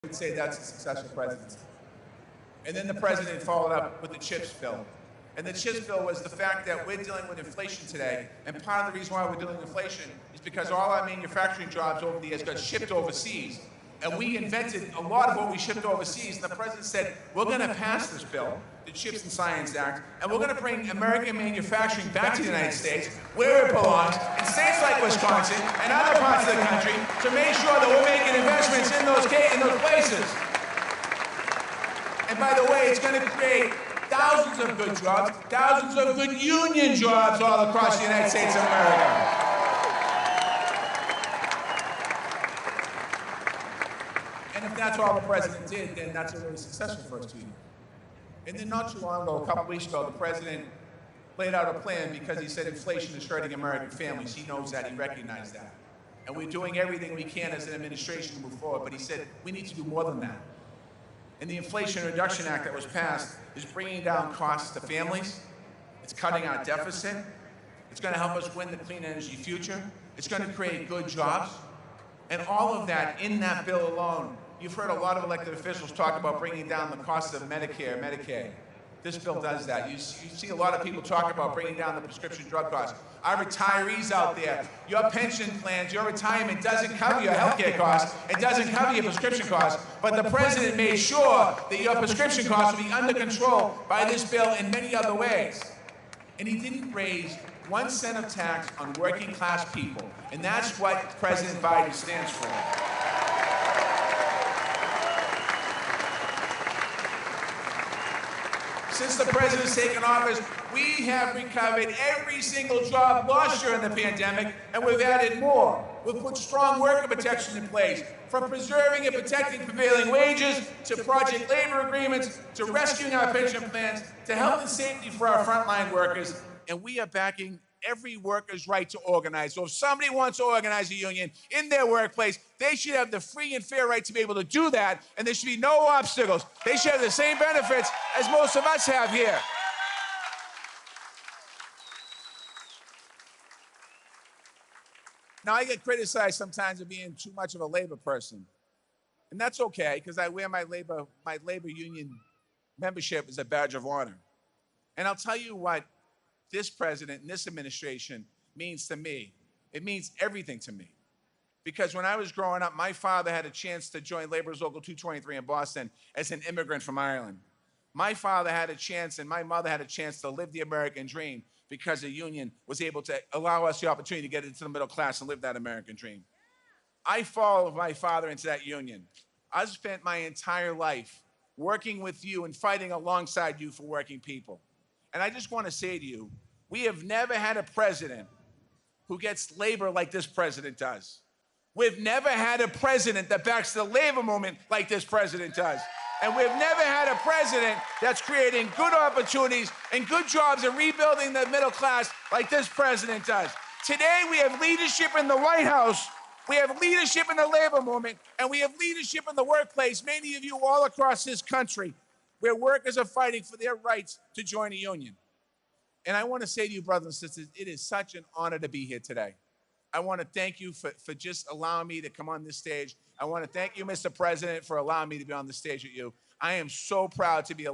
would say that's a successful presidency. And then the president followed up with the CHIPS bill. And the CHIPS bill was the fact that we're dealing with inflation today. And part of the reason why we're dealing with inflation is because all our manufacturing jobs over the years got shipped overseas. And we invented a lot of what we shipped overseas. And the president said, we're going to pass this bill, the CHIPS and Science Act, and we're going to bring American manufacturing back to the United States, where it belongs, in states like Wisconsin and other parts of the country, to make sure that we're making investments in those places. And by the way, it's going to create thousands of good jobs, thousands of good union jobs all across the United States of America. And if that's all the president did, then that's a really successful first 2 years. And then not too long ago, a couple weeks ago, the president laid out a plan because he said inflation is hurting American families. He knows that, he recognized that. And we're doing everything we can as an administration to move forward, but he said we need to do more than that. And the Inflation Reduction Act that was passed is bringing down costs to families. It's cutting our deficit. It's going to help us win the clean energy future. It's going to create good jobs. And all of that in that bill alone. You've heard a lot of elected officials talk about bringing down the cost of Medicare, Medicaid. This bill does that. You see a lot of people talk about bringing down the prescription drug costs. Our retirees out there, your pension plans, your retirement doesn't cover your health care costs. It doesn't cover your prescription costs. But the president made sure that your prescription costs will be under control by this bill in many other ways. And he didn't raise 1 cent of tax on working class people. And that's what President Biden stands for. Since the president's taken office, we have recovered every single job lost during the pandemic, and we've added more. We've put strong worker protections in place, from preserving and protecting prevailing wages, to project labor agreements, to rescuing our pension plans, to health and safety for our frontline workers. And we are backing every worker's right to organize. So if somebody wants to organize a union in their workplace, they should have the free and fair right to be able to do that, and there should be no obstacles. They should have the same benefits as most of us have here. Now, I get criticized sometimes of being too much of a labor person. And that's okay, because I wear my labor union membership as a badge of honor. And I'll tell you what this president and this administration means to me. It means everything to me. Because when I was growing up, my father had a chance to join Labor's Local 223 in Boston as an immigrant from Ireland. My father had a chance and my mother had a chance to live the American dream because the union was able to allow us the opportunity to get into the middle class and live that American dream. I followed my father into that union. I spent my entire life working with you and fighting alongside you for working people. And I just want to say to you, we have never had a president who gets labor like this president does. We've never had a president that backs the labor movement like this president does. And we've never had a president that's creating good opportunities and good jobs and rebuilding the middle class like this president does. Today, we have leadership in the White House, we have leadership in the labor movement, and we have leadership in the workplace, many of you all across this country, where workers are fighting for their rights to join a union. And I want to say to you, brothers and sisters, it is such an honor to be here today. I want to thank you for just allowing me to come on this stage. I want to thank you, Mr. President, for allowing me to be on the stage with you. I am so proud to be a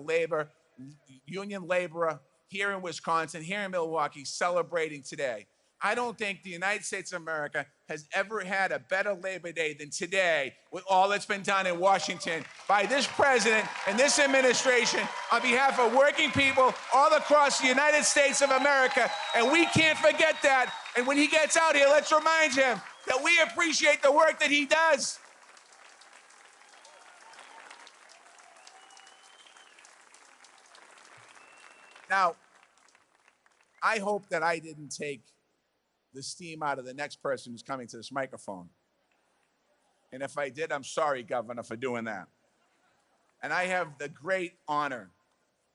union laborer here in Wisconsin, here in Milwaukee, celebrating today. I don't think the United States of America has ever had a better Labor Day than today, with all that's been done in Washington by this president and this administration on behalf of working people all across the United States of America. And we can't forget that. And when he gets out here, let's remind him that we appreciate the work that he does. Now, I hope that I didn't take the steam out of the next person who's coming to this microphone. And if I did, I'm sorry, Governor, for doing that. And I have the great honor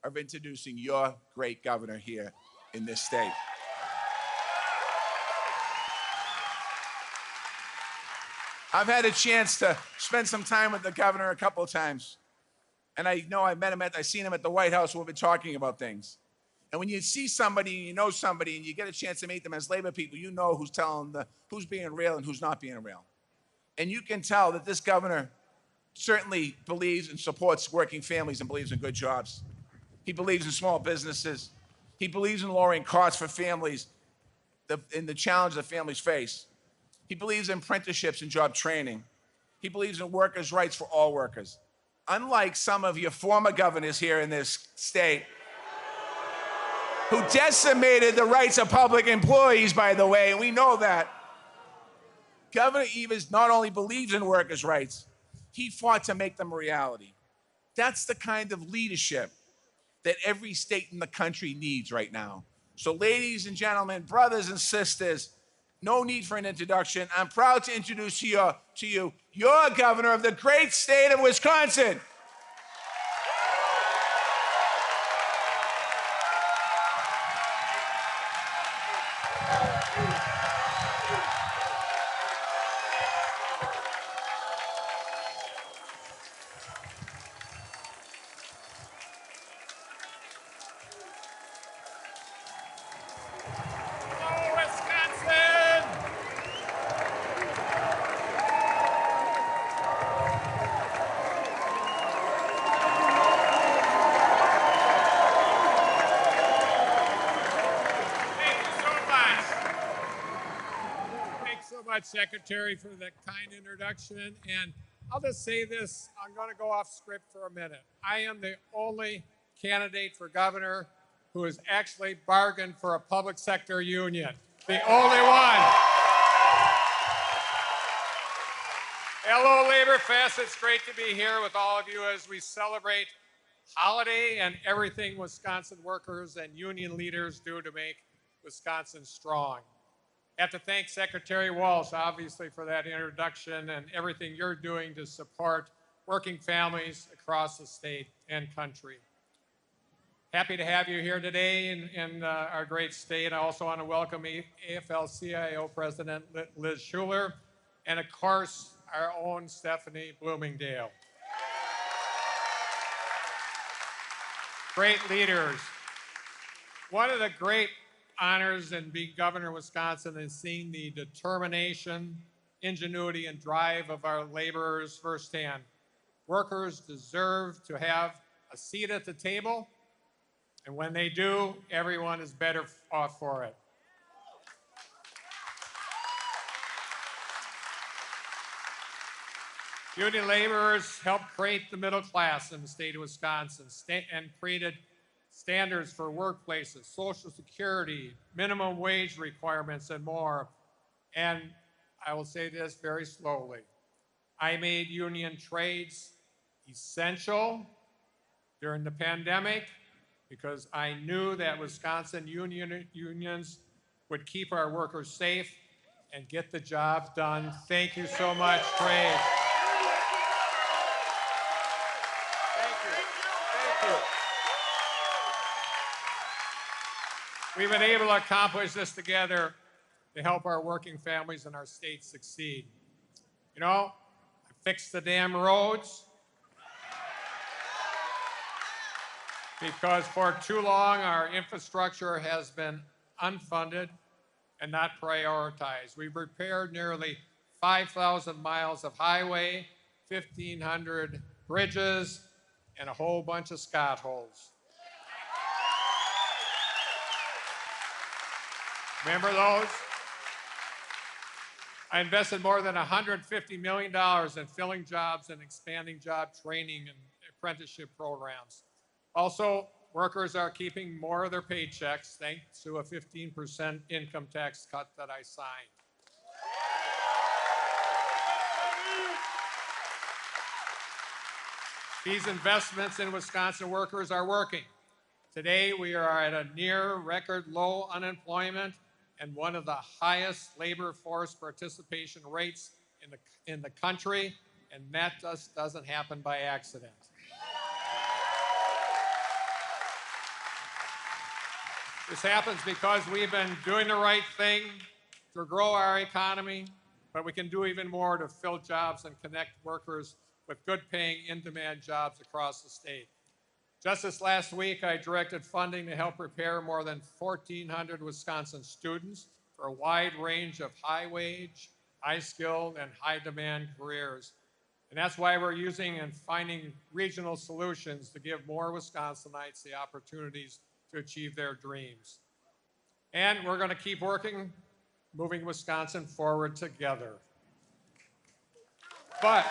of introducing your great governor here in this state. I've had a chance to spend some time with the governor a couple of times. And I know I met him I've seen him at the White House. We've been talking about things. And when you see somebody and you know somebody and you get a chance to meet them as labor people, you know who's being real and who's not being real. And you can tell that this governor certainly believes and supports working families and believes in good jobs. He believes in small businesses. He believes in lowering costs for families in the challenge that families face. He believes in apprenticeships and job training. He believes in workers' rights for all workers. Unlike some of your former governors here in this state, who decimated the rights of public employees, by the way, and we know that, Governor Evers not only believes in workers' rights, he fought to make them a reality. That's the kind of leadership that every state in the country needs right now. So, ladies and gentlemen, brothers and sisters, no need for an introduction. I'm proud to introduce to you your governor of the great state of Wisconsin. Secretary, for the kind introduction. And I'll just say this, I'm going to go off script for a minute. I am the only candidate for governor who has actually bargained for a public sector union. The only one. Hello, Labor Fest. It's great to be here with all of you as we celebrate holiday and everything Wisconsin workers and union leaders do to make Wisconsin strong. I have to thank Secretary Walsh, obviously, for that introduction and everything you're doing to support working families across the state and country. Happy to have you here today in our great state. I also want to welcome AFL-CIO President Liz Schuler, and of course, our own Stephanie Bloomingdale. Great leaders. One of the great honors in being governor of Wisconsin and seeing the determination, ingenuity, and drive of our laborers firsthand. Workers deserve to have a seat at the table, and when they do, everyone is better off for it. Union laborers helped create the middle class in the state of Wisconsin and created standards for workplaces, Social Security, minimum wage requirements, and more. And I will say this very slowly. I made union trades essential during the pandemic because I knew that Wisconsin unions would keep our workers safe and get the job done. Thank you so much, trades. We've been able to accomplish this together to help our working families in our state succeed. You know, I fixed the damn roads because for too long our infrastructure has been unfunded and not prioritized. We've repaired nearly 5,000 miles of highway, 1,500 bridges, and a whole bunch of Scott holes. Remember those? I invested more than $150 million in filling jobs and expanding job training and apprenticeship programs. Also, workers are keeping more of their paychecks thanks to a 15% income tax cut that I signed. These investments in Wisconsin workers are working. Today, we are at a near record low unemployment and one of the highest labor force participation rates in the country, and that just doesn't happen by accident. This happens because we've been doing the right thing to grow our economy, but we can do even more to fill jobs and connect workers with good-paying, in-demand jobs across the state. Just this last week, I directed funding to help prepare more than 1,400 Wisconsin students for a wide range of high-wage, high-skilled, and high-demand careers. And that's why we're using and finding regional solutions to give more Wisconsinites the opportunities to achieve their dreams. And we're going to keep working, moving Wisconsin forward together. But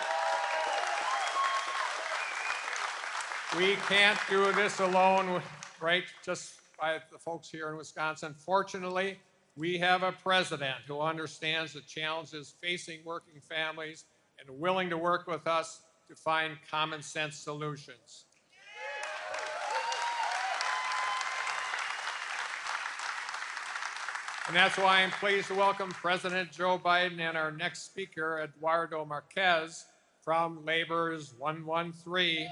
we can't do this alone, right? Just by the folks here in Wisconsin. Fortunately, we have a president who understands the challenges facing working families and willing to work with us to find common sense solutions. And that's why I'm pleased to welcome President Joe Biden and our next speaker, Eduardo Marquez from Labor's 113.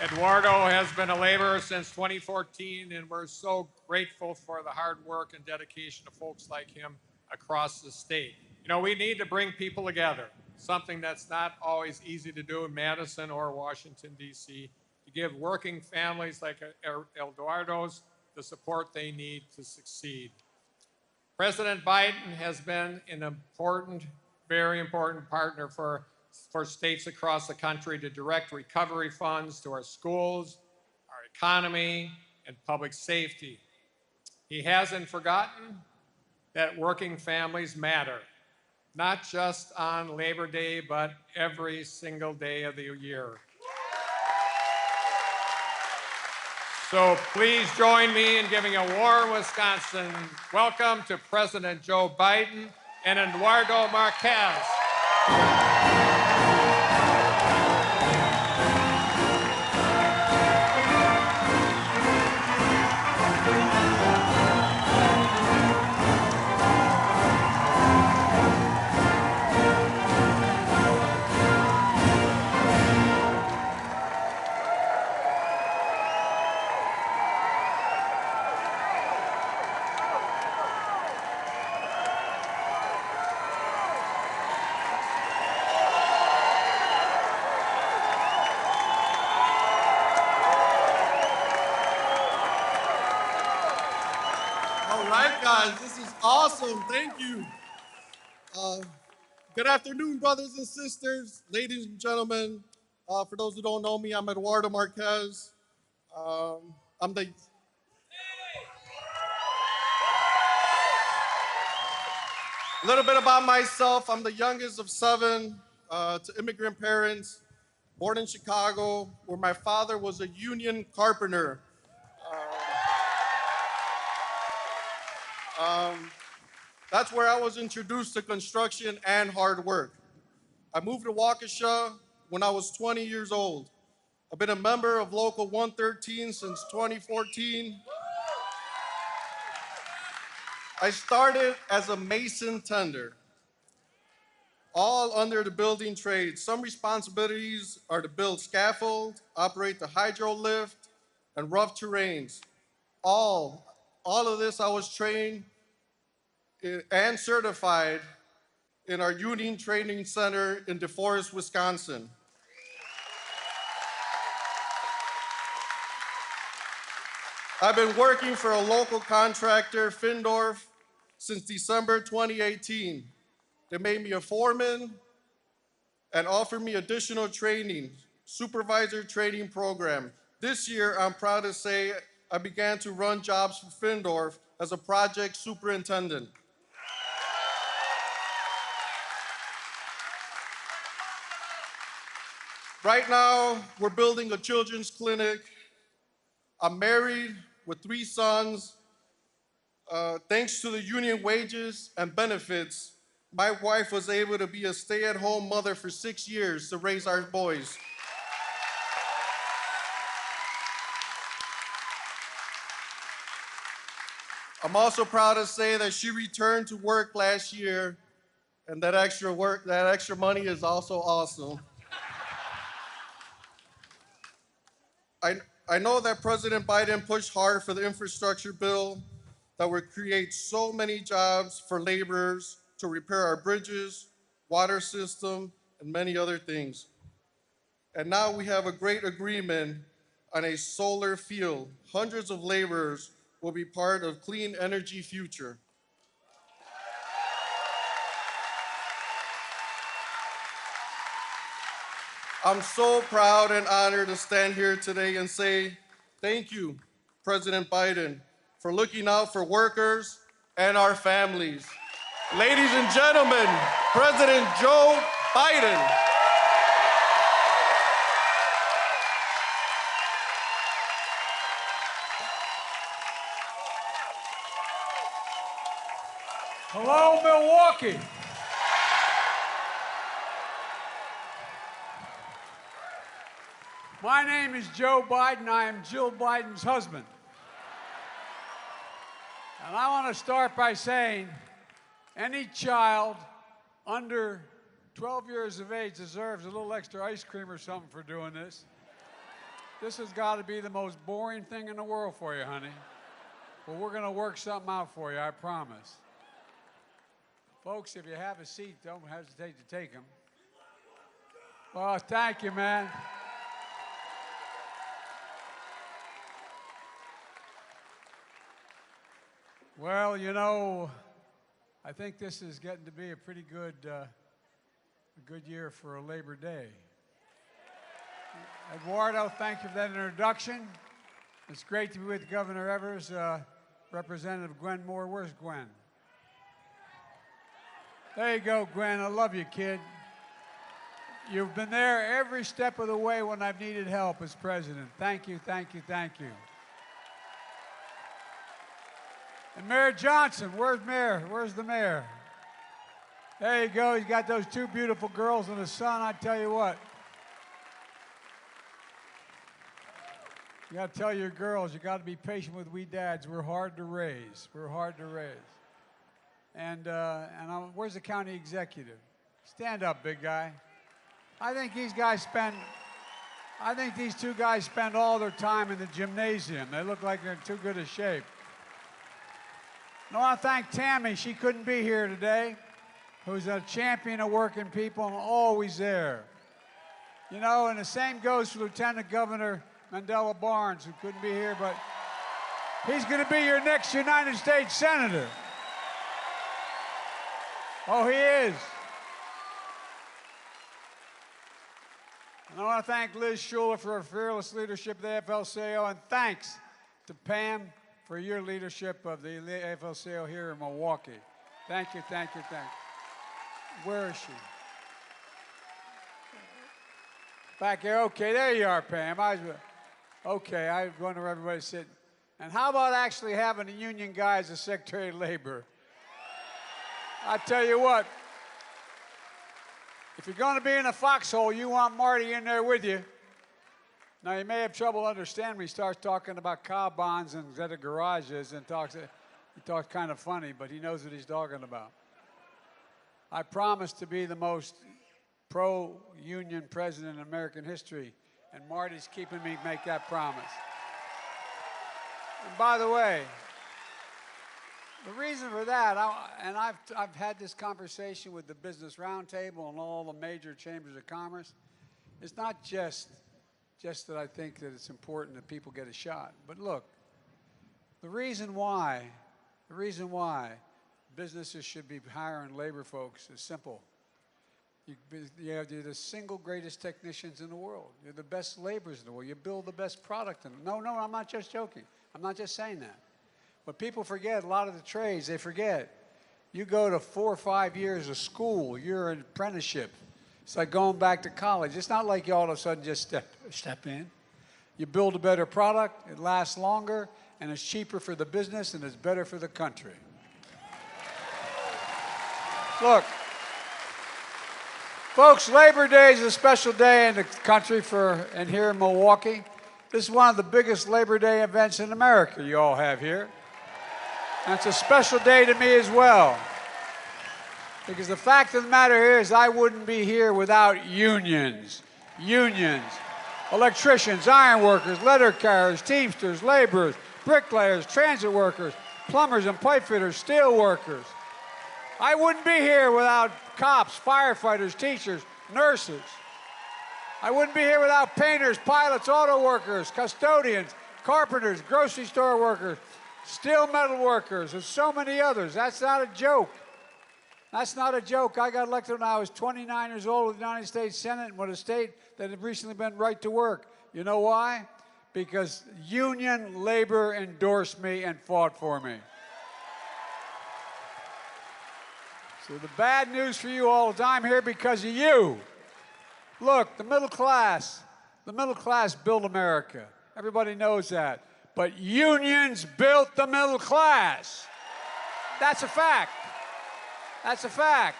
Eduardo has been a laborer since 2014, and we're so grateful for the hard work and dedication of folks like him across the state. You know, we need to bring people together, something that's not always easy to do in Madison or Washington, D.C., to give working families like Eduardo's the support they need to succeed. President Biden has been an important, very important partner for states across the country to direct recovery funds to our schools, our economy, and public safety. He hasn't forgotten that working families matter, not just on Labor Day, but every single day of the year. So please join me in giving a warm Wisconsin welcome to President Joe Biden and Eduardo Marquez. This is awesome. Thank you. Good afternoon, brothers and sisters, ladies and gentlemen. For those who don't know me, I'm Eduardo Marquez. A little bit about myself. I'm the youngest of 7 to immigrant parents, born in Chicago, where my father was a union carpenter. That's where I was introduced to construction and hard work. I moved to Waukesha when I was 20 years old. I've been a member of Local 113 since 2014. I started as a mason tender, all under the building trade. Some responsibilities are to build scaffold, operate the hydro lift, and rough terrains. All of this I was trained and certified in our Union Training Center in DeForest, Wisconsin. I've been working for a local contractor, Findorf, since December 2018. They made me a foreman and offered me additional training, supervisor training program. This year, I'm proud to say I began to run jobs for Findorf as a project superintendent. Right now, we're building a children's clinic. I'm married with 3 sons. Thanks to the union wages and benefits, my wife was able to be a stay-at-home mother for 6 years to raise our boys. I'm also proud to say that she returned to work last year, and that extra money is also awesome. I know that President Biden pushed hard for the infrastructure bill that would create so many jobs for laborers to repair our bridges, water system, and many other things. And now we have a great agreement on a solar field. Hundreds of laborers will be part of clean energy future. I'm so proud and honored to stand here today and say thank you, President Biden, for looking out for workers and our families. Ladies and gentlemen, President Joe Biden. Hello, Milwaukee. My name is Joe Biden. I am Jill Biden's husband. And I want to start by saying any child under 12 years of age deserves a little extra ice cream or something for doing this. This has got to be the most boring thing in the world for you, honey. But we're going to work something out for you, I promise. Folks, if you have a seat, don't hesitate to take them. Well, thank you, man. Well, you know, I think this is getting to be a pretty good, year for a Labor Day. Eduardo, thank you for that introduction. It's great to be with Governor Evers, Representative Gwen Moore. Where's Gwen? There you go, Gwen. I love you, kid. You've been there every step of the way when I've needed help as president. Thank you, thank you, thank you. And Mayor Johnson, where's Mayor? Where's the mayor? There you go. He's got those two beautiful girls and the son. I tell you what. You got to tell your girls, you got to be patient with we dads. We're hard to raise. We're hard to raise. And where's the county executive? Stand up, big guy. I think these two guys spend all their time in the gymnasium. They look like they're in too good a shape. I want to thank Tammy. She couldn't be here today, who's a champion of working people and always there. You know, and the same goes for Lieutenant Governor Mandela Barnes, who couldn't be here, but he's going to be your next United States Senator. Oh, he is. And I want to thank Liz Schuler for her fearless leadership of the AFL-CIO, and thanks to Pam for your leadership of the AFL-CIO here in Milwaukee. Thank you, thank you, thank you. Where is she? Back here. Okay, there you are, Pam. Okay, I wonder where everybody's sitting. And how about actually having a union guy as a Secretary of Labor? I tell you what, if you're going to be in a foxhole, you want Marty in there with you. Now, you may have trouble understanding when he starts talking about car bonds and instead of garages and he talks kind of funny, but he knows what he's talking about. I promise to be the most pro-union president in American history, and Marty's keeping me make that promise. And by the way, the reason for that, I've had this conversation with the Business Roundtable and all the major chambers of commerce. It's not just that I think that it's important that people get a shot. But look, the reason why businesses should be hiring labor folks is simple. You're the single greatest technicians in the world. You're the best laborers in the world. You build the best product. No, I'm not just joking. I'm not just saying that. But people forget, a lot of the trades, they forget. You go to 4 or 5 years of school, you're an apprenticeship. It's like going back to college. It's not like you all of a sudden just step in. You build a better product, it lasts longer, and it's cheaper for the business, and it's better for the country. Look, folks, Labor Day is a special day in the country and here in Milwaukee. This is one of the biggest Labor Day events in America you all have here. And it's a special day to me as well. Because the fact of the matter here is I wouldn't be here without unions. Unions. Electricians, iron workers, letter carriers, teamsters, laborers, bricklayers, transit workers, plumbers and pipe fitters, steel workers. I wouldn't be here without cops, firefighters, teachers, nurses. I wouldn't be here without painters, pilots, auto workers, custodians, carpenters, grocery store workers, steel metal workers, and so many others. That's not a joke. That's not a joke. I got elected when I was 29 years old with the United States Senate and with a state that had recently been right to work. You know why? Because union labor endorsed me and fought for me. So the bad news for you all is I'm here because of you. Look, the middle class built America. Everybody knows that. But unions built the middle class. That's a fact. That's a fact.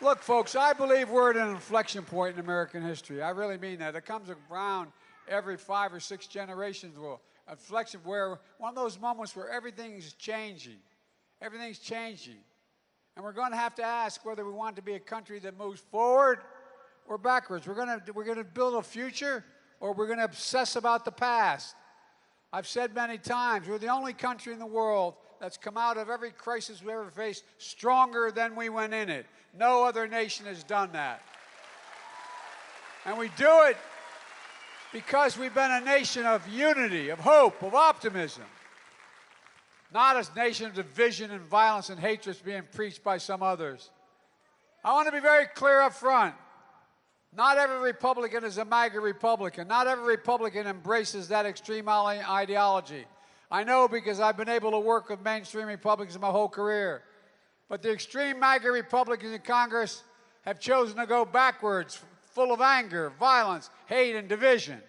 Look, folks, I believe we're at an inflection point in American history. I really mean that. It comes around every 5 or 6 generations. Inflection where one of those moments where everything's changing. Everything's changing. And we're going to have to ask whether we want to be a country that moves forward or backwards. We're going to build a future or we're going to obsess about the past. I've said many times, we're the only country in the world that's come out of every crisis we ever faced stronger than we went in it. No other nation has done that. And we do it because we've been a nation of unity, of hope, of optimism. Not a nation of division and violence and hatred being preached by some others. I want to be very clear up front. Not every Republican is a MAGA Republican. Not every Republican embraces that extreme ideology. I know because I've been able to work with mainstream Republicans my whole career. But the extreme MAGA Republicans in Congress have chosen to go backwards, full of anger, violence, hate, and division.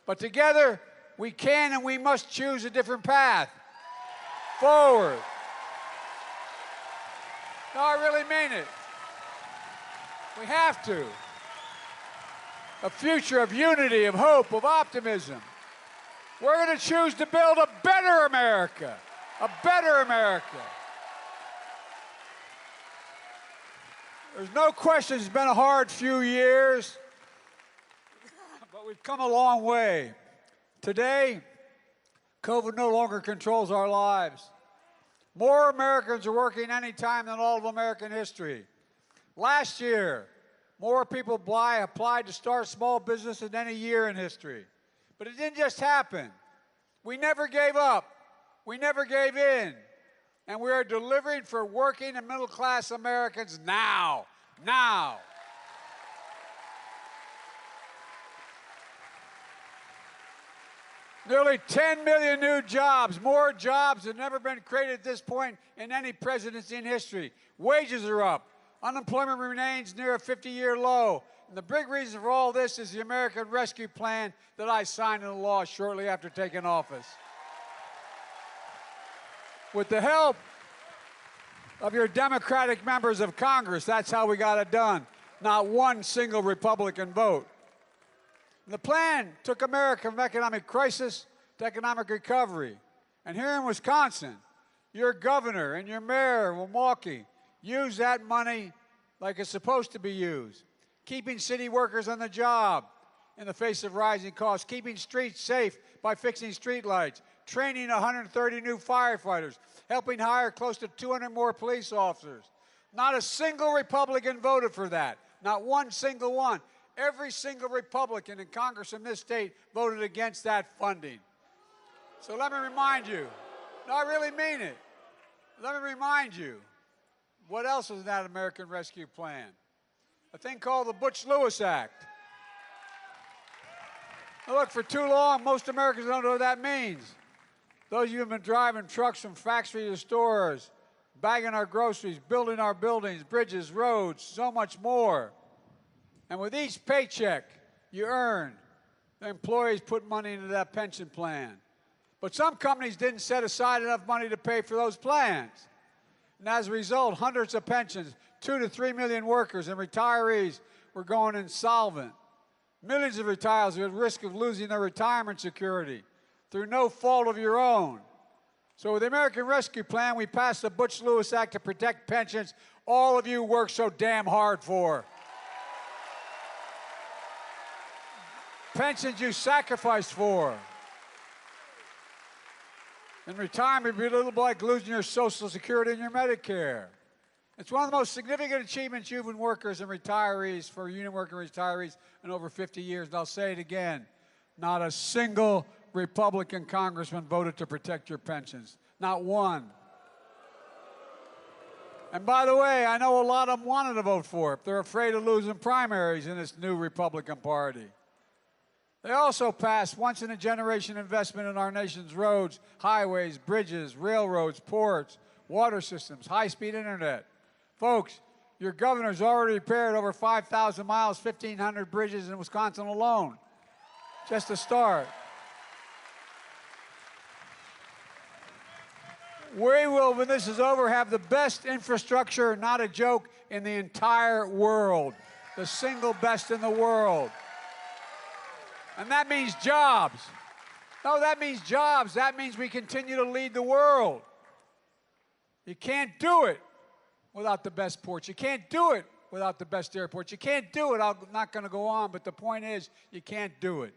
But together, we can and we must choose a different path. Forward. No, I really mean it. We have to. A future of unity, of hope, of optimism. We're going to choose to build a better America. A better America. There's no question it's been a hard few years, but we've come a long way. Today, COVID no longer controls our lives. More Americans are working any time than all of American history. Last year, more people applied to start small business than any year in history. But it didn't just happen. We never gave up. We never gave in. And we are delivering for working and middle-class Americans now. Now. Nearly 10 million new jobs, more jobs than ever been created at this point in any presidency in history. Wages are up. Unemployment remains near a 50-year low. And the big reason for all this is the American Rescue Plan that I signed into law shortly after taking office. With the help of your Democratic members of Congress, that's how we got it done. Not one single Republican vote. The plan took America from economic crisis to economic recovery. And here in Wisconsin, your governor and your mayor of Milwaukee used that money like it's supposed to be used. Keeping city workers on the job in the face of rising costs, keeping streets safe by fixing streetlights, training 130 new firefighters, helping hire close to 200 more police officers. Not a single Republican voted for that. Not one single one. Every single Republican in Congress in this state voted against that funding. So let me remind you, no, I really mean it. Let me remind you, what else was in that American Rescue Plan? A thing called the Butch-Lewis Act. Now look, for too long, most Americans don't know what that means. Those of you who have been driving trucks from factory to stores, bagging our groceries, building our buildings, bridges, roads, so much more. And with each paycheck you earn, the employees put money into that pension plan. But some companies didn't set aside enough money to pay for those plans. And as a result, hundreds of pensions, 2 to 3 million workers and retirees were going insolvent. Millions of retirees were at risk of losing their retirement security through no fault of your own. So with the American Rescue Plan, we passed the Butch-Lewis Act to protect pensions all of you work so damn hard for. Pensions you sacrificed for. In retirement, it'd be a little like losing your Social Security and your Medicare. It's one of the most significant achievements union workers and retirees, for union worker retirees, in over 50 years. And I'll say it again, not a single Republican congressman voted to protect your pensions. Not one. And by the way, I know a lot of them wanted to vote for it. They're afraid of losing primaries in this new Republican Party. They also passed once-in-a-generation investment in our nation's roads, highways, bridges, railroads, ports, water systems, high-speed internet. Folks, your governor's already repaired over 5,000 miles, 1,500 bridges in Wisconsin alone. Just a start. We will, when this is over, have the best infrastructure, not a joke, in the entire world. The single best in the world. And that means jobs. No, that means jobs. That means we continue to lead the world. You can't do it without the best ports. You can't do it without the best airports. You can't do it. I'm not going to go on, but the point is, you can't do it.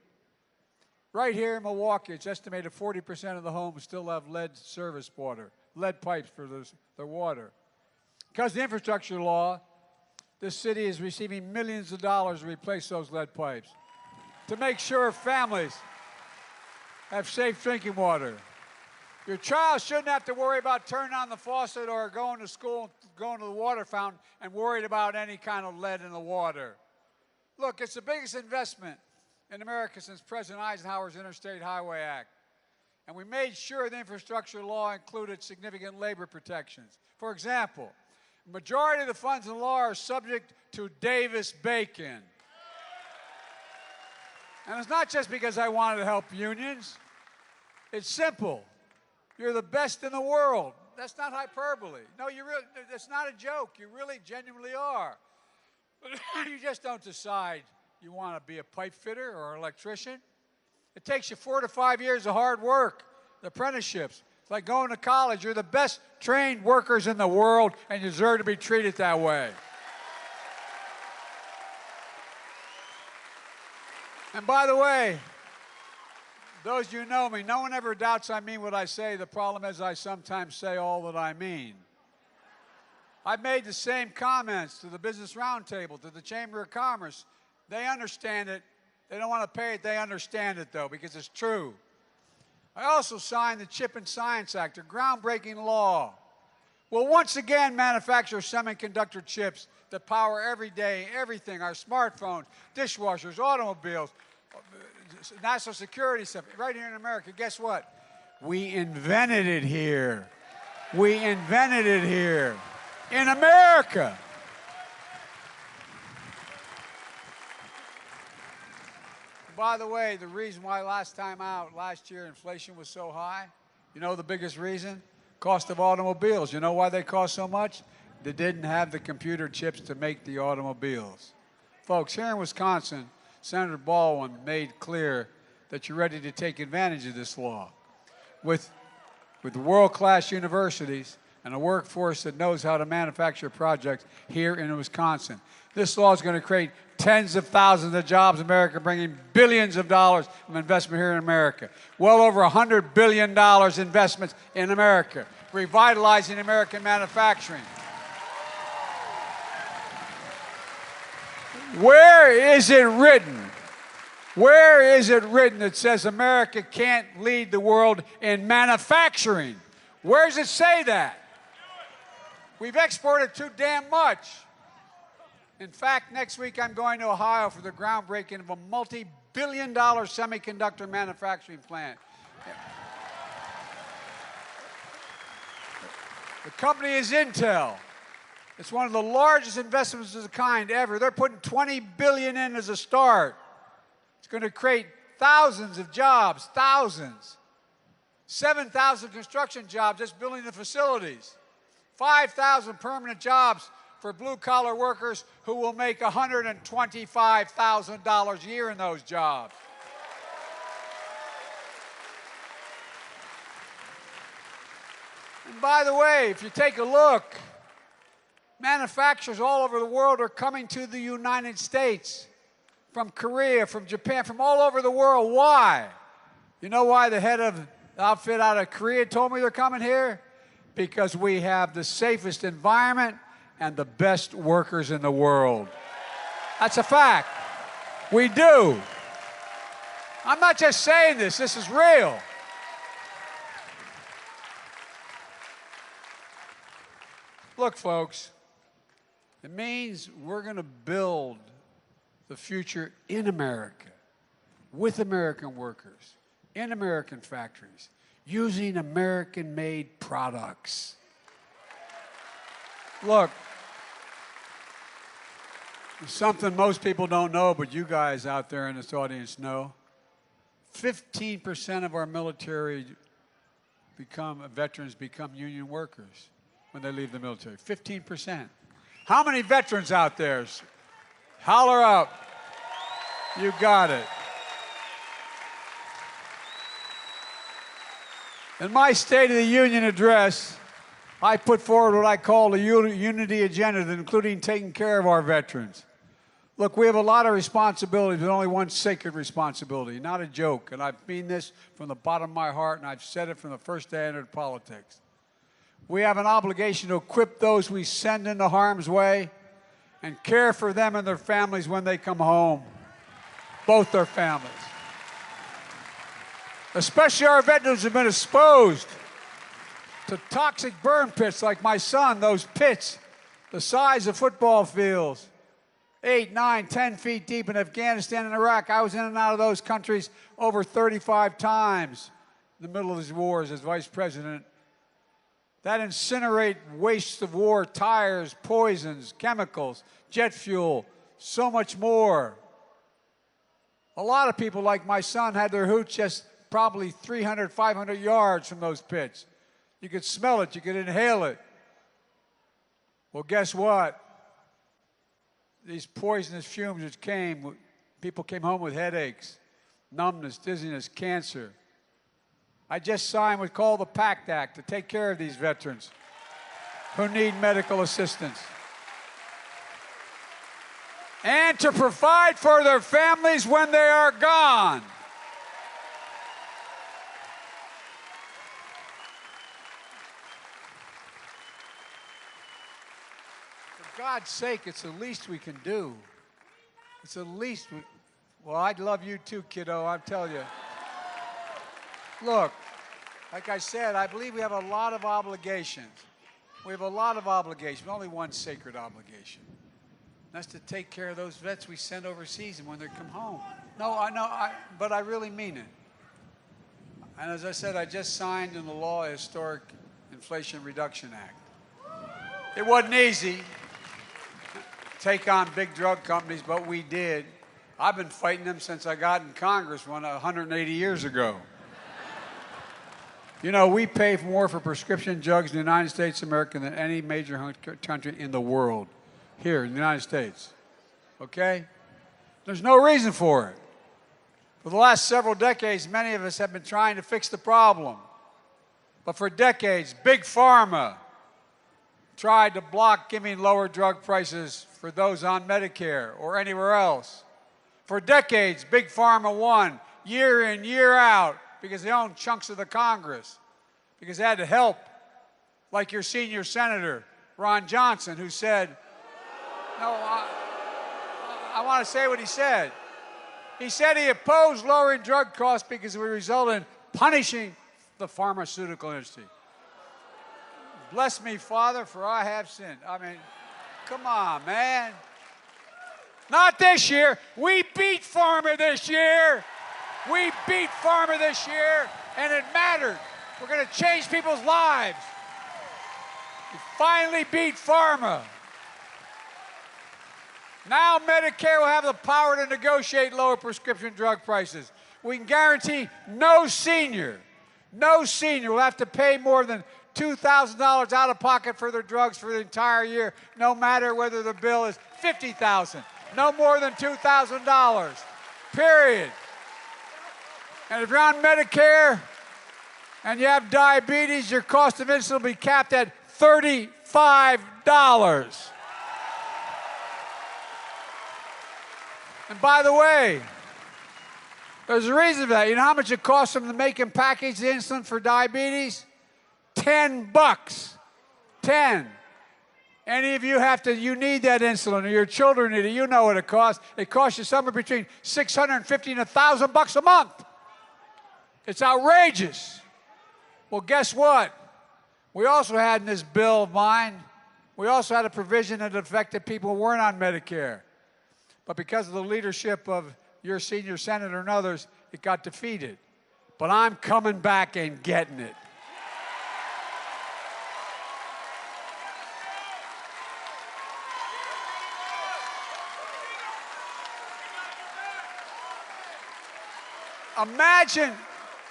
Right here in Milwaukee, it's estimated 40% of the homes still have lead service water, lead pipes for their water. Because of the infrastructure law, this city is receiving millions of dollars to replace those lead pipes, to make sure families have safe drinking water. Your child shouldn't have to worry about turning on the faucet or going to school, going to the water fountain, and worried about any kind of lead in the water. Look, it's the biggest investment in America since President Eisenhower's Interstate Highway Act. And we made sure the infrastructure law included significant labor protections. For example, the majority of the funds in the law are subject to Davis-Bacon. And it's not just because I wanted to help unions. It's simple. You're the best in the world. That's not hyperbole. No, that's not a joke. You really genuinely are. You just don't decide you want to be a pipe fitter or an electrician. It takes you 4 to 5 years of hard work, the apprenticeships. It's like going to college. You're the best trained workers in the world, and you deserve to be treated that way. And by the way, those of you who know me, no one ever doubts I mean what I say. The problem is I sometimes say all that I mean. I've made the same comments to the Business Roundtable, to the Chamber of Commerce. They understand it. They don't want to pay it. They understand it, though, because it's true. I also signed the Chip and Science Act, a groundbreaking law. Will once again manufacture semiconductor chips that power every day, everything, our smartphones, dishwashers, automobiles, national security stuff, right here in America. Guess what? We invented it here. We invented it here in America. By the way, the reason why last year, inflation was so high, you know the biggest reason? Cost of automobiles. You know why they cost so much? They didn't have the computer chips to make the automobiles. Folks, here in Wisconsin, Senator Baldwin made clear that you're ready to take advantage of this law. With world-class universities and a workforce that knows how to manufacture projects here in Wisconsin. This law is going to create tens of thousands of jobs in America, bringing billions of dollars of investment here in America. Well over $100 billion investments in America, revitalizing American manufacturing. Where is it written? Where is it written that says America can't lead the world in manufacturing? Where does it say that? We've exported too damn much. In fact, next week I'm going to Ohio for the groundbreaking of a multi-billion-dollar semiconductor manufacturing plant. The company is Intel. It's one of the largest investments of the kind ever. They're putting $20 billion in as a start. It's going to create thousands of jobs, thousands. 7,000 construction jobs just building the facilities. 5,000 permanent jobs for blue-collar workers who will make $125,000 a year in those jobs. And by the way, if you take a look, manufacturers all over the world are coming to the United States, from Korea, from Japan, from all over the world. Why? You know why the head of the outfit out of Korea told me they're coming here? Because we have the safest environment and the best workers in the world. That's a fact. We do. I'm not just saying this. This is real. Look, folks, it means we're going to build the future in America, with American workers, in American factories, using American-made products. Look, something most people don't know, but you guys out there in this audience know. 15% of our military veterans become union workers when they leave the military. 15%. How many veterans out there? Holler out. You got it. In my State of the Union address, I put forward what I call the unity agenda, including taking care of our veterans. Look, we have a lot of responsibilities, but only one sacred responsibility, not a joke. And I mean this from the bottom of my heart, and I've said it from the first day I entered politics. We have an obligation to equip those we send into harm's way and care for them and their families when they come home, both their families. Especially our veterans have been exposed to toxic burn pits like my son, those pits the size of football fields, 8, 9, 10 feet deep in Afghanistan and Iraq. I was in and out of those countries over 35 times in the middle of these wars as vice president. That incinerate wastes of war, tires, poisons, chemicals, jet fuel, so much more. A lot of people like my son had their hooch just probably 300, 500 yards from those pits. You could smell it, you could inhale it. Well, guess what? These poisonous fumes which came, people came home with headaches, numbness, dizziness, cancer. I just signed what's called the PACT Act to take care of these veterans who need medical assistance and to provide for their families when they are gone. For God's sake, it's the least we can do. It's the least we... Well, I'd love you too, kiddo, I'll tell you. Look, like I said, I believe we have a lot of obligations. We have a lot of obligations, only one sacred obligation. That's to take care of those vets we send overseas and when they come home. No, I know, but I really mean it. And as I said, I just signed into law a historic Inflation Reduction Act. It wasn't easy to take on big drug companies, but we did. I've been fighting them since I got in Congress 180 years ago. You know, we pay more for prescription drugs in the United States of America than any major country in the world, here in the United States, okay? There's no reason for it. For the last several decades, many of us have been trying to fix the problem. But for decades, Big Pharma tried to block giving lower drug prices for those on Medicare or anywhere else. For decades, Big Pharma won year in, year out because they owned chunks of the Congress, because they had to help, like your senior senator, Ron Johnson, who said, no, I want to say what he said. He said he opposed lowering drug costs because it would result in punishing the pharmaceutical industry. Bless me, Father, for I have sinned. I mean, come on, man. Not this year. We beat pharma this year. We beat pharma this year, and it mattered. We're going to change people's lives. We finally beat pharma. Now Medicare will have the power to negotiate lower prescription drug prices. We can guarantee no senior will have to pay more than $2,000 out of pocket for their drugs for the entire year, no matter whether the bill is $50,000, no more than $2,000, period. And if you're on Medicare and you have diabetes, your cost of insulin will be capped at $35. And by the way, there's a reason for that. You know how much it costs them to make and package the insulin for diabetes? $10. 10. Any of you you need that insulin, or your children need it, you know what it costs. It costs you somewhere between $650 and $1,000 a month. It's outrageous. Well, guess what? We also had in this bill of mine, We also had a provision that affected people who weren't on Medicare. But because of the leadership of your senior senator and others, it got defeated. But I'm coming back and getting it. Imagine,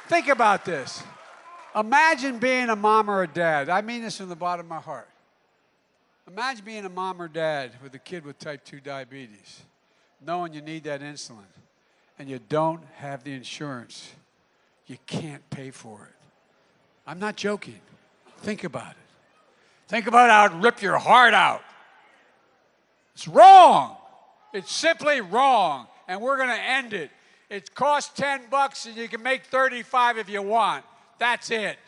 think about this. Imagine being a mom or a dad. I mean this from the bottom of my heart. Imagine being a mom or dad with a kid with type 2 diabetes, knowing you need that insulin, and you don't have the insurance. You can't pay for it. I'm not joking. Think about it. Think about how it'd rip your heart out. It's wrong. It's simply wrong, and we're going to end it. It costs $10 and you can make 35 if you want. That's it.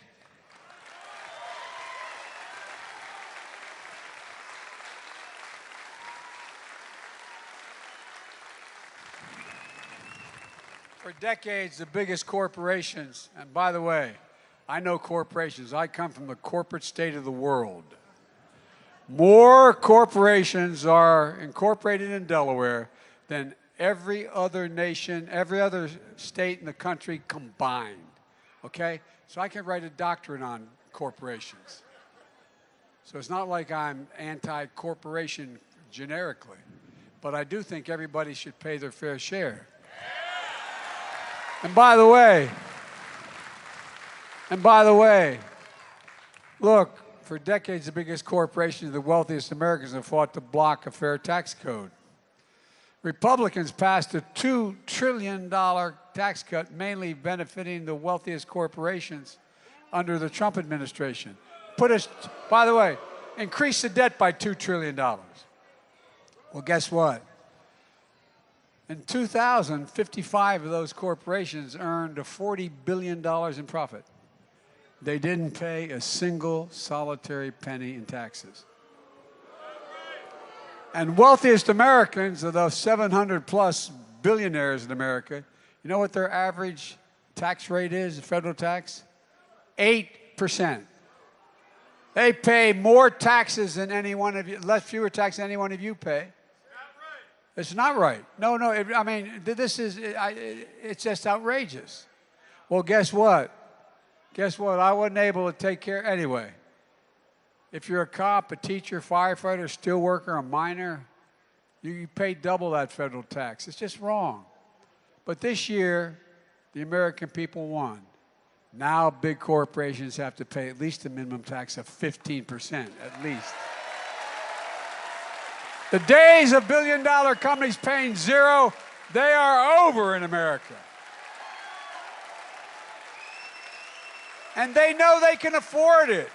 For decades, the biggest corporations, and by the way, I know corporations. I come from the corporate state of the world. More corporations are incorporated in Delaware than every other nation, every other state in the country combined, okay? So I can write a doctorate on corporations. So it's not like I'm anti-corporation generically, but I do think everybody should pay their fair share. And by the way, look, for decades the biggest corporations, the wealthiest Americans have fought to block a fair tax code. Republicans passed a $2 trillion tax cut, mainly benefiting the wealthiest corporations under the Trump administration. By the way, increase the debt by $2 trillion. Well, guess what? In 2000, 55 of those corporations earned $40 billion in profit. They didn't pay a single solitary penny in taxes. And wealthiest Americans are those 700 plus billionaires in America. You know what their average tax rate is, federal tax? 8%. They pay more taxes than any one of you, fewer taxes than any one of you pay. It's not right. No, I mean, it's just outrageous. Well, guess what? Guess what? I wasn't able to take care, anyway. If you're a cop, a teacher, firefighter, steel worker, a miner, you pay double that federal tax. It's just wrong. But this year, the American people won. Now big corporations have to pay at least a minimum tax of 15%, at least. The days of billion-dollar companies paying zero, they are over in America. And they know they can afford it.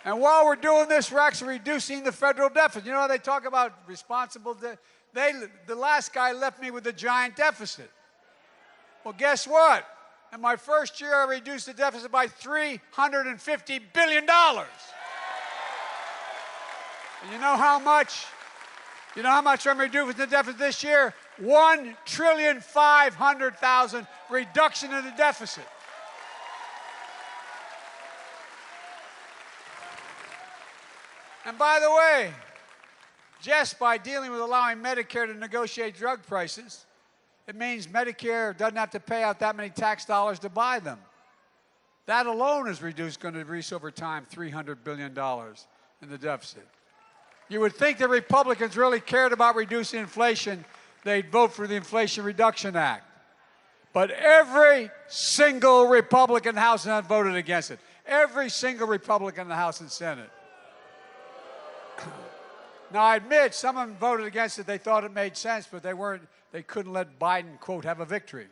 And while we're doing this, we're actually reducing the federal deficit. You know, they talk about responsible debt. The last guy left me with a giant deficit. Well, guess what? In my first year, I reduced the deficit by $350 billion. And you know how much? You know how much I'm reducing the deficit this year? $1,500,000,000 reduction in the deficit. And by the way, just by dealing with allowing Medicare to negotiate drug prices, it means Medicare doesn't have to pay out that many tax dollars to buy them. That alone is going to reduce over time $300 billion in the deficit. You would think the Republicans really cared about reducing inflation, they'd vote for the Inflation Reduction Act. But every single Republican in the House and Senate voted against it. Every single Republican in the House and Senate. Now, I admit some of them voted against it. They thought it made sense, but they couldn't let Biden, quote, have a victory.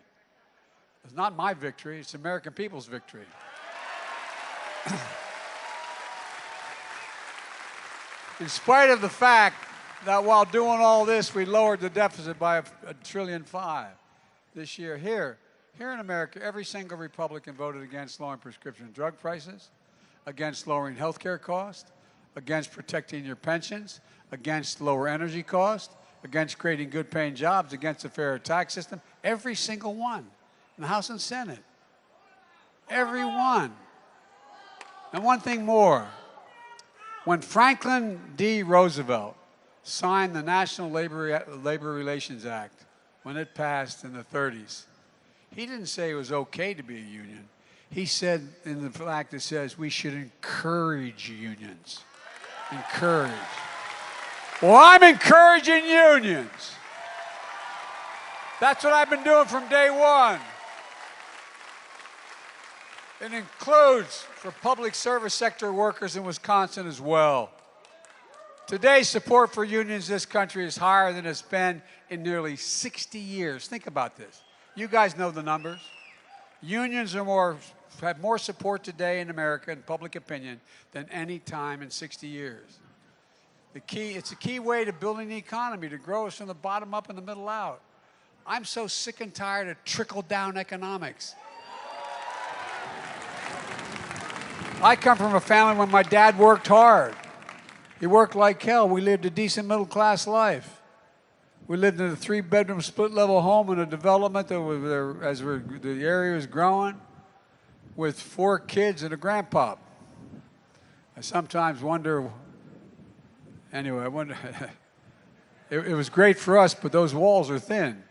It's not my victory. It's the American people's victory. In spite of the fact that while doing all this, we lowered the deficit by $1.5 trillion this year. Here in America, every single Republican voted against lowering prescription drug prices, against lowering health care costs, against protecting your pensions, against lower energy costs, against creating good-paying jobs, against a fairer tax system. Every single one in the House and Senate. Every one. And one thing more. When Franklin D. Roosevelt signed the National Labor Relations Act, when it passed in the 30s, he didn't say it was okay to be a union. He said in the act it says we should encourage unions. Encourage. Well, I'm encouraging unions. That's what I've been doing from day one. It includes for public service sector workers in Wisconsin as well. Today, support for unions in this country is higher than it's been in nearly 60 years. Think about this. You guys know the numbers. Unions have more support today in America in public opinion than any time in 60 years. It's a key way to building the economy, to grow us from the bottom up and the middle out. I'm so sick and tired of trickle-down economics. I come from a family where my dad worked hard. He worked like hell. We lived a decent middle-class life. We lived in a 3-bedroom split-level home in a development that was, the area was growing, with 4 kids and a grandpa. I sometimes wonder, anyway, I wonder, it was great for us, but those walls are thin.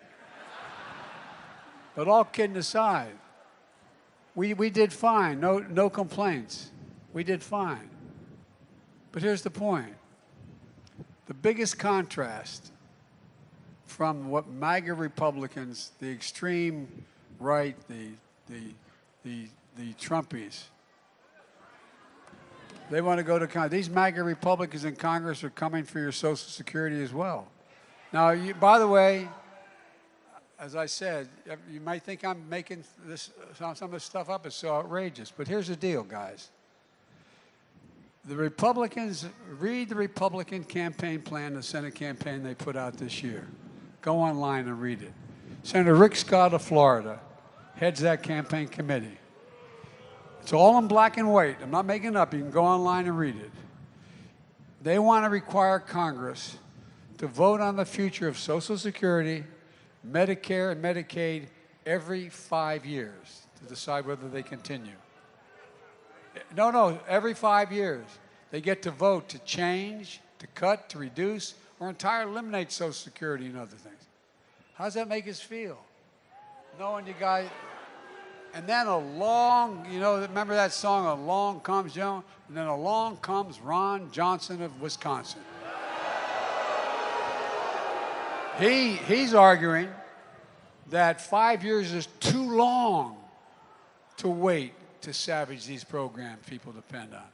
But all kidding aside, we did fine, no complaints. We did fine. But here's the point. The biggest contrast from what MAGA Republicans, the extreme right, the Trumpies, they want to go to Congress. These MAGA Republicans in Congress are coming for your Social Security as well. Now, by the way, as I said, you might think I'm making some of this stuff up. It's so outrageous. But here's the deal, guys. The Republicans, read the Republican campaign plan, the Senate campaign they put out this year. Go online and read it. Senator Rick Scott of Florida heads that campaign committee. It's all in black and white. I'm not making it up. You can go online and read it. They want to require Congress to vote on the future of Social Security, Medicare, and Medicaid every 5 years to decide whether they continue. No, every 5 years. They get to vote to change, to cut, to reduce, or entirely eliminate Social Security and other things. How does that make us feel? Knowing you guys, and then along, remember that song, Along Comes Joan? And then along comes Ron Johnson of Wisconsin. He's arguing that 5 years is too long to wait to savage these programs people depend on.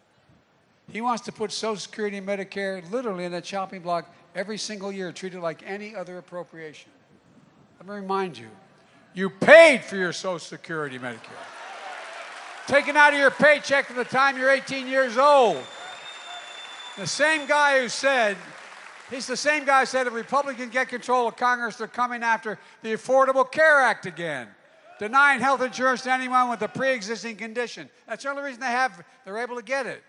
He wants to put Social Security and Medicare literally in that chopping block every single year, treated like any other appropriation. Let me remind you, you paid for your Social Security Medicare. Taken out of your paycheck from the time you're 18 years old. The same guy who said, he's the same guy who said if Republicans get control of Congress, they're coming after the Affordable Care Act again, denying health insurance to anyone with a pre-existing condition. That's the only reason they're able to get it.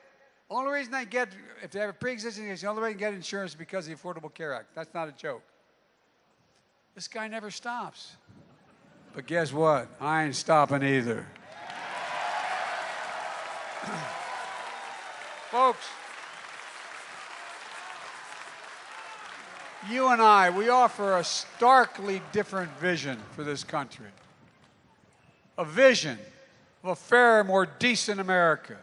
The only reason they get, if they have a pre-existing condition, the only way they can get insurance is because of the Affordable Care Act. That's not a joke. This guy never stops. But guess what? I ain't stopping either. Folks, you and I, we offer a starkly different vision for this country. A vision of a fairer, more decent America.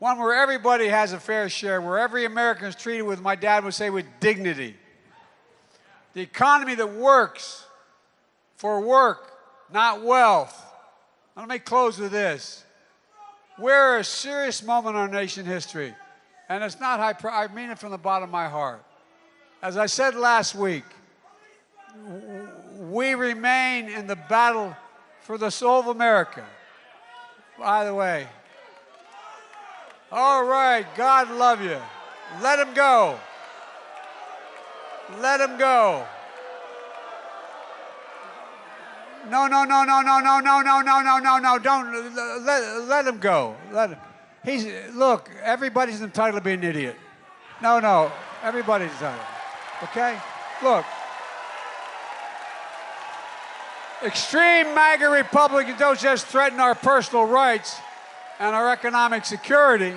One where everybody has a fair share, where every American is treated with, my dad would say, with dignity. The economy that works for work, not wealth. Let me close with this. We're at a serious moment in our nation's history, and it's not I mean it from the bottom of my heart. As I said last week, we remain in the battle for the soul of America. By the way, all right, God love you. Let him go. Let him go. No, don't let him go. Look, everybody's entitled to be an idiot. No, everybody's entitled. Okay? Look. Extreme MAGA Republicans don't just threaten our personal rights and our economic security.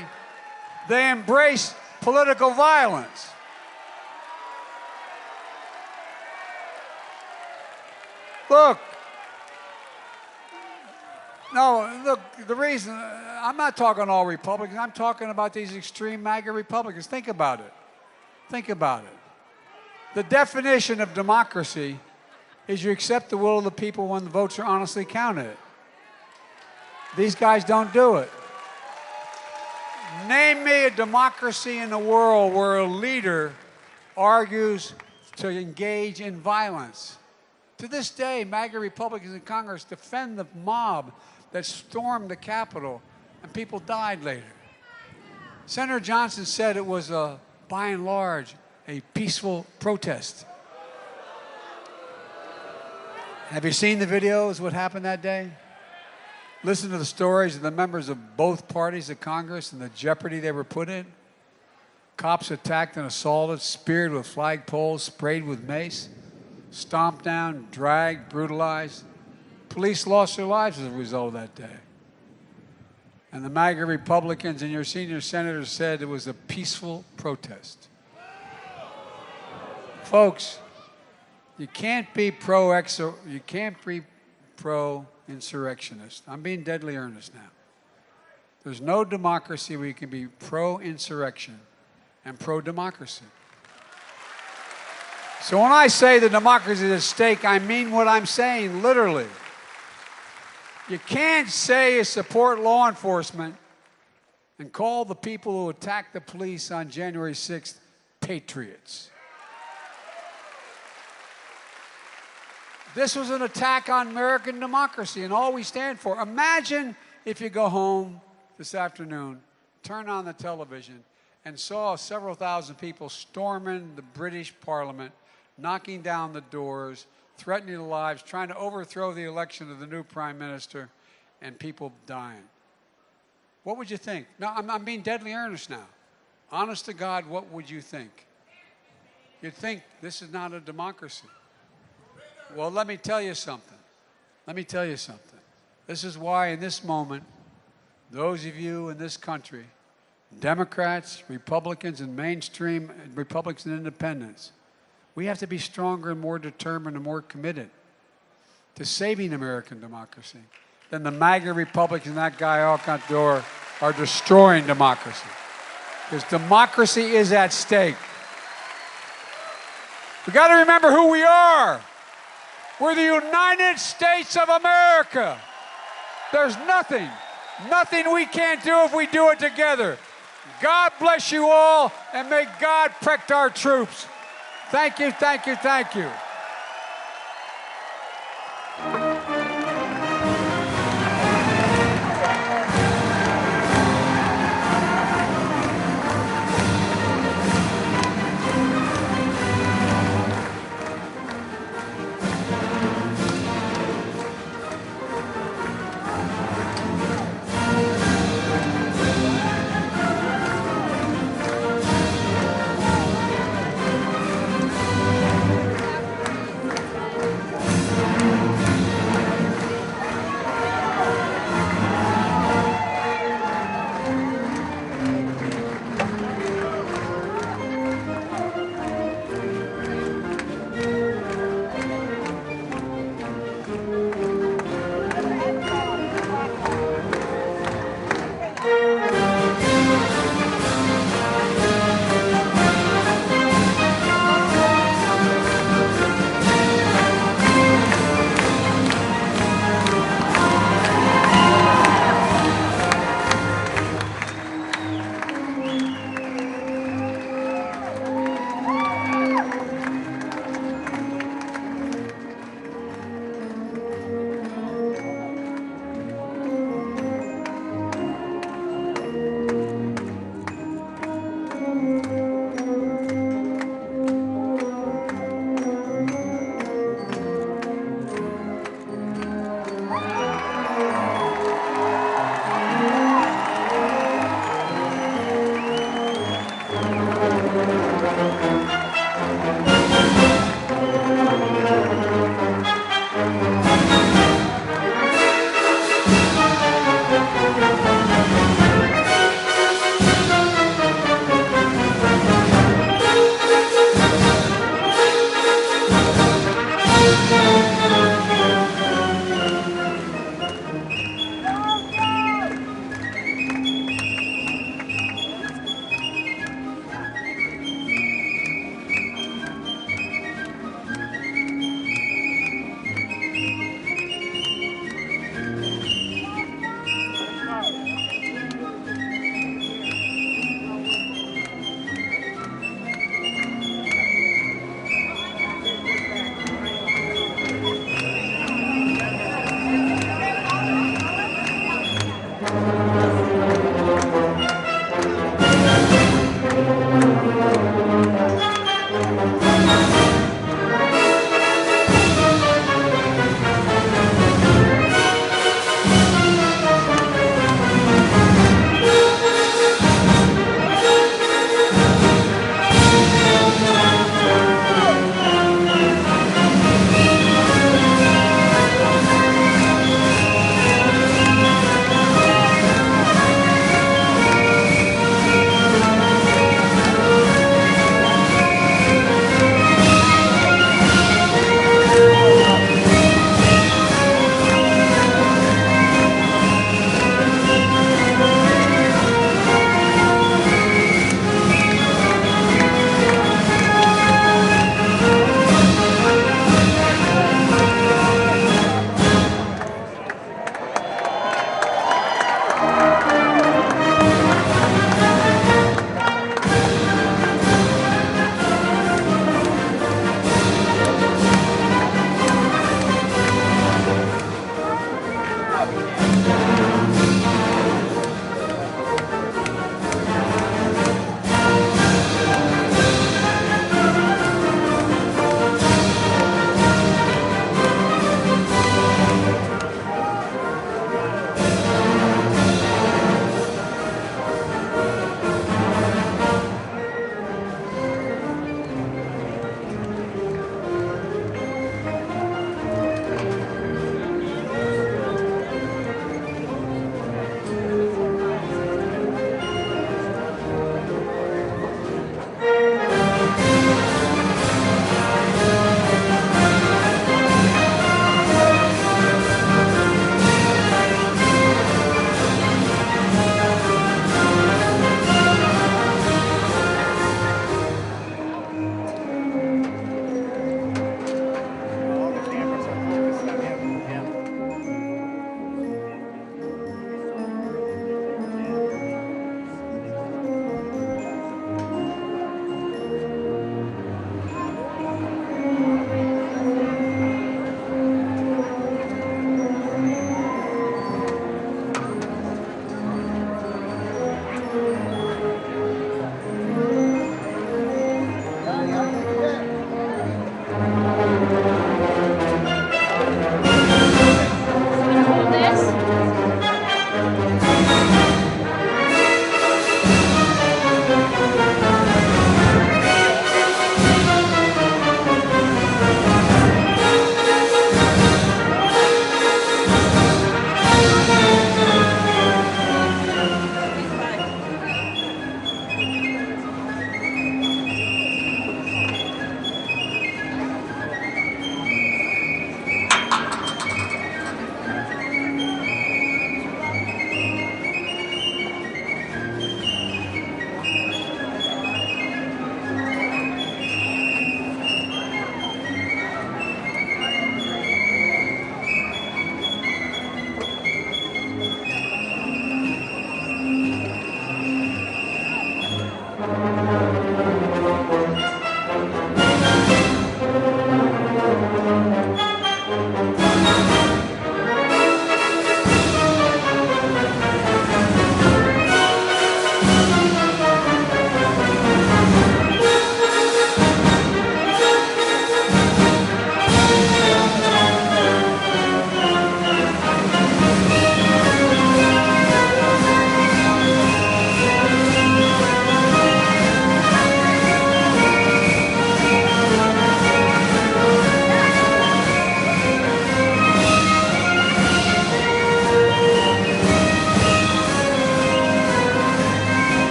They embrace political violence. Look, no, look, the reason, I'm not talking all Republicans, I'm talking about these extreme MAGA Republicans. Think about it. Think about it. The definition of democracy is you accept the will of the people when the votes are honestly counted. These guys don't do it. Name me a democracy in the world where a leader argues to engage in violence. To this day, MAGA Republicans in Congress defend the mob that stormed the Capitol, and people died later. Senator Johnson said it was, by and large, a peaceful protest. Have you seen the videos, what happened that day? Listen to the stories of the members of both parties of Congress and the jeopardy they were put in. Cops attacked and assaulted, speared with flagpoles, sprayed with mace, stomped down, dragged, brutalized. Police lost their lives as a result of that day. And the MAGA Republicans and your senior senators said it was a peaceful protest. Folks, you can't be pro-insurrectionist. I'm being deadly earnest now. There's no democracy where you can be pro-insurrection and pro-democracy. So when I say the democracy is at stake, I mean what I'm saying, literally. You can't say you support law enforcement and call the people who attacked the police on January 6th patriots. This was an attack on American democracy and all we stand for. Imagine if you go home this afternoon, turn on the television, and saw several thousand people storming the British Parliament, knocking down the doors, threatening their lives, trying to overthrow the election of the new prime minister, and people dying. What would you think? No, I'm being deadly earnest now. Honest to God, what would you think? You'd think this is not a democracy. Well, let me tell you something. Let me tell you something. This is why in this moment, those of you in this country, Democrats, Republicans, and mainstream Republicans and independents, we have to be stronger and more determined and more committed to saving American democracy than the MAGA Republicans and that guy Alcantara are destroying democracy. Because democracy is at stake. We've got to remember who we are. We're the United States of America. There's nothing we can't do if we do it together. God bless you all, and may God protect our troops. Thank you, thank you, thank you.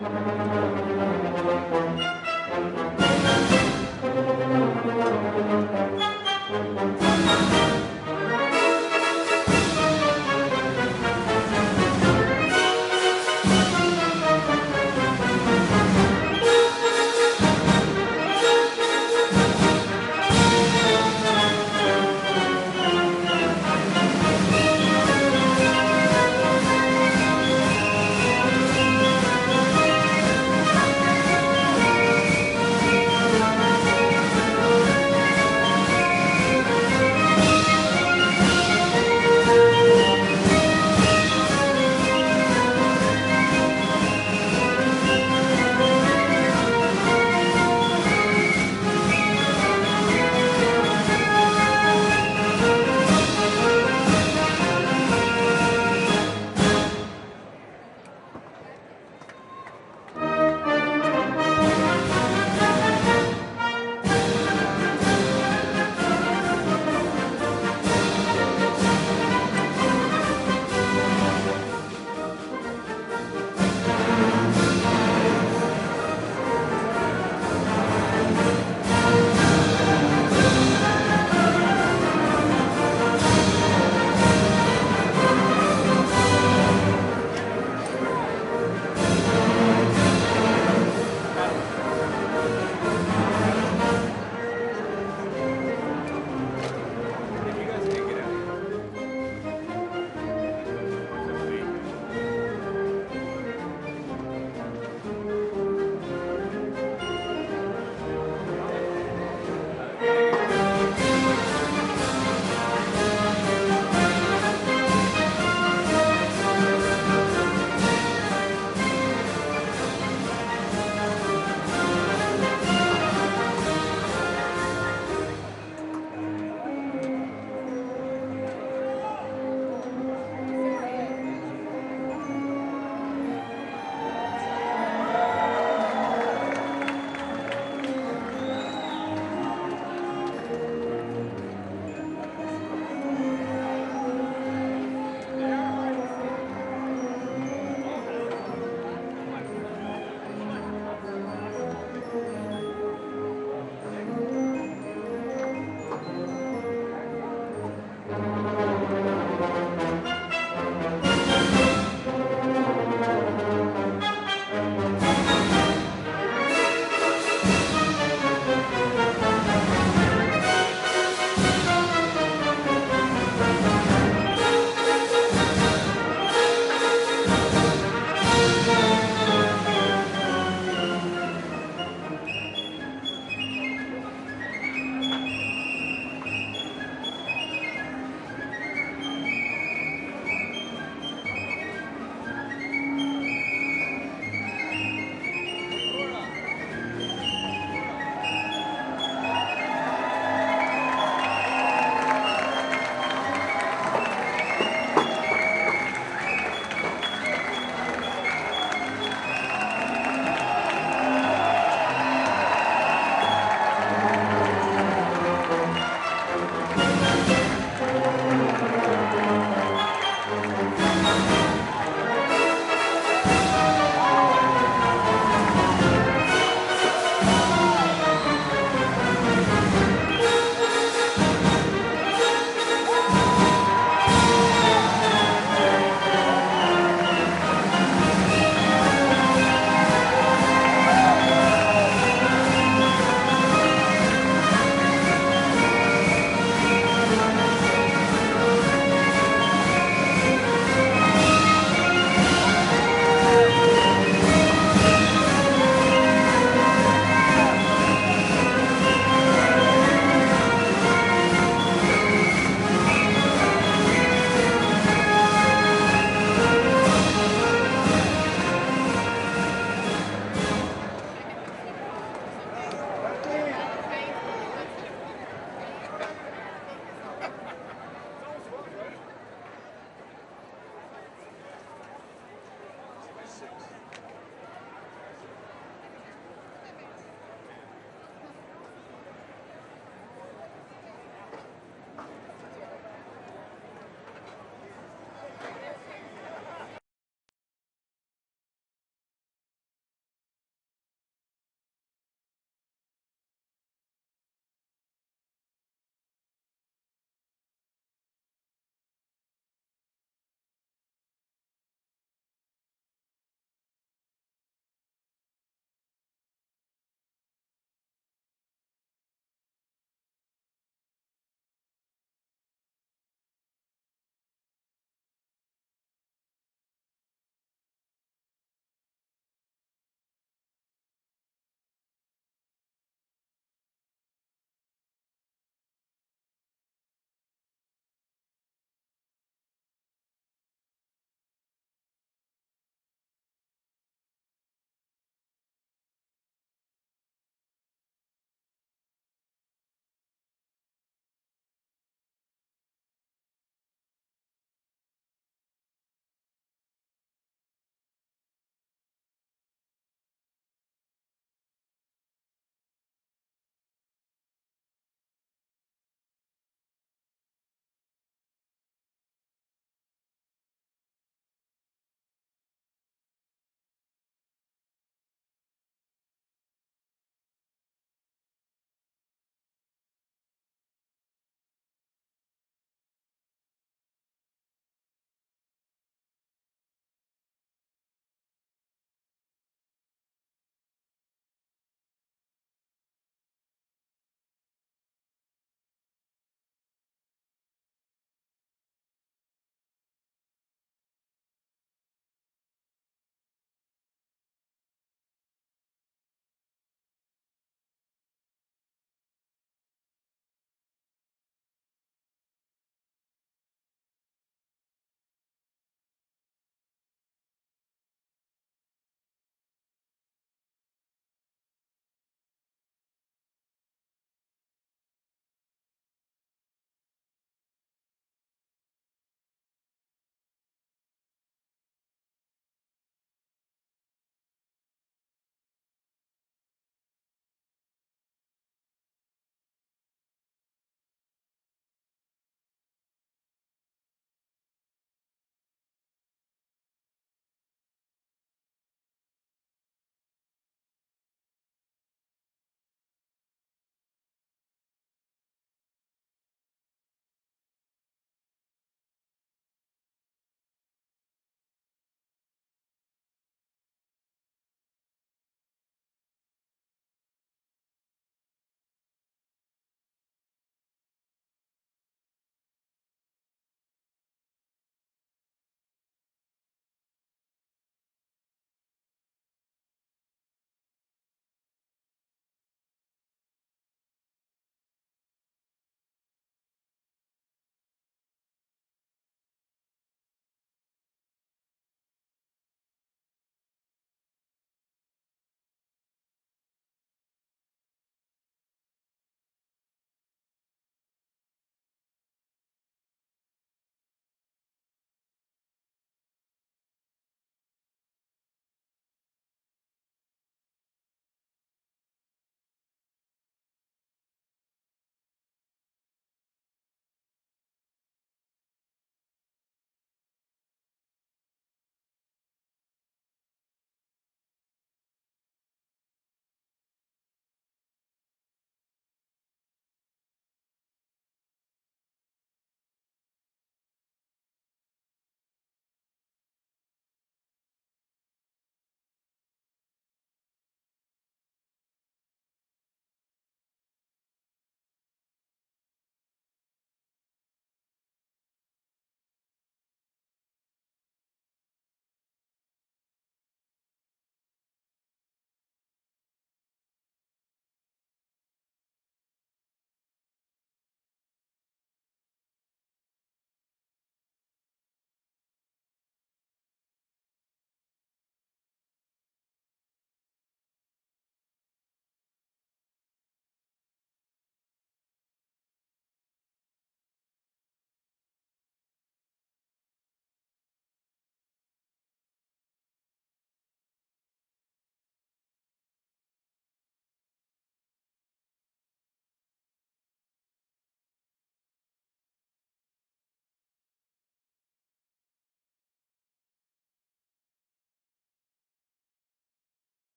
you.